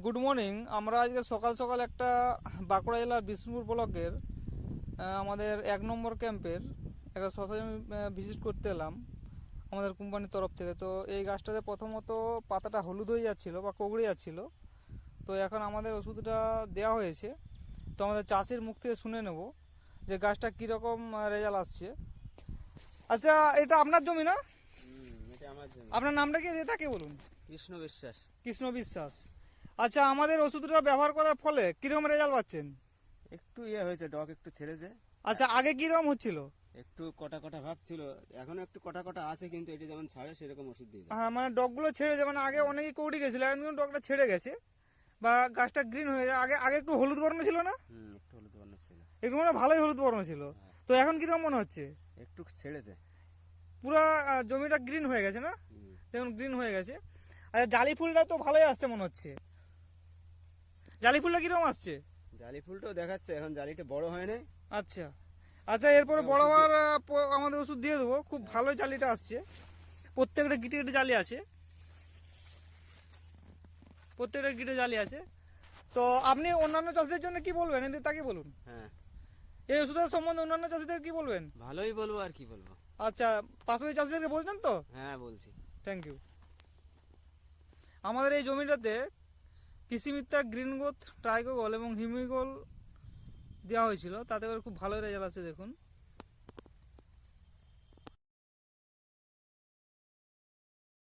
Good morning. আমরা আজকে সকাল সকাল একটা বাঁকুড়া জেলার বিষ্ণুপুর ব্লকের আমাদের 1 নম্বর ক্যাম্পের একটা শশা জমি ভিজিট করতে এলাম আমাদের কোম্পানির তরফ থেকে। তো এই গাছটাতে প্রথমত পাতাটা হলুদ হয়ে যাচ্ছিল বা কগড়ে যাচ্ছিল, তো এখন আমাদের ওষুধটা দেওয়া হয়েছে। তো আমাদের চাষির মুখ থেকে শুনে নেব যে গাছটা কীরকম রেজাল্ট আসছে। আচ্ছা, এটা আপনার জমি না? এটা আমার জন্য। আপনার নামটা কি তাকে বলুন। কৃষ্ণ বিশ্বাস। কৃষ্ণ বিশ্বাস। আচ্ছা, আমাদের ওষুধটা ব্যবহার করার ফলে কিরকম রেজাল্ট পাচ্ছেন? একটু হয়েছে, ডগ একটু ছেড়েছে। আচ্ছা, আগে কিরকম হচ্ছিল? একটু কটা কটা ভাব ছিল, এখনো একটু কটা কটা আছে, কিন্তু এটা যেমন ছাড়ে সেরকম ওষুধ দিয়ে দেয়। হ্যাঁ, মানে ডগগুলো ছেড়ে যায়, মানে আগে অনেকই কৌড়ি গেছিলো, এখন কিন্তু ডগটা ছেড়ে গেছে বা গাছটা গ্রিন হয়ে যায়। আগে আগে একটু হলুদ বর্ণ ছিল না? একটু হলুদ বর্ণ ছিল। একটু মানে ভালোই হলুদ বর্ণ ছিল। তো এখন কিরকম মনে হচ্ছে? একটু ছেড়েছে। পুরা জমিটা গ্রিন হয়ে গেছে না? হুম। দেখুন, গ্রিন হয়ে গেছে। আচ্ছা, জালি ফুলটা তো ভালোই আসছে মনে হচ্ছে। জালি ফুলটা কিরকম আসছে? জালি ফুলটাও দেখাচ্ছে, এখন জালিটা বড় হয় নাই। আচ্ছা আচ্ছা, এরপরে বড় হওয়ার আমাদের ওষুধ দিয়ে দেবো। খুব ভালোই জালিটা আসছে, প্রত্যেকটা গিটে গিটে জালি আছে, প্রত্যেকটা গিটে জালি আছে। তো আপনি অন্যান্য চাষিদের জন্য কি বলবেন, এদের তাকে বলুন। হ্যাঁ, এই ওষুধের সম্বন্ধে অন্যান্য চাষিদের কি বলবেন? ভালোই বলবো, আর কি বলবো। আচ্ছা, পাশাপাশি চাষিদেরকে বলছেন তো? হ্যাঁ, বলছি। Thank you. আমাদের এই জমিটাতে কৃষি মিত্রা গ্রিন গ্রোথ, ট্রাইকোগল এবং হিমিগল দেওয়া হয়েছিল, তাতে করে খুব ভালো রেজাল্ট আছে দেখুন।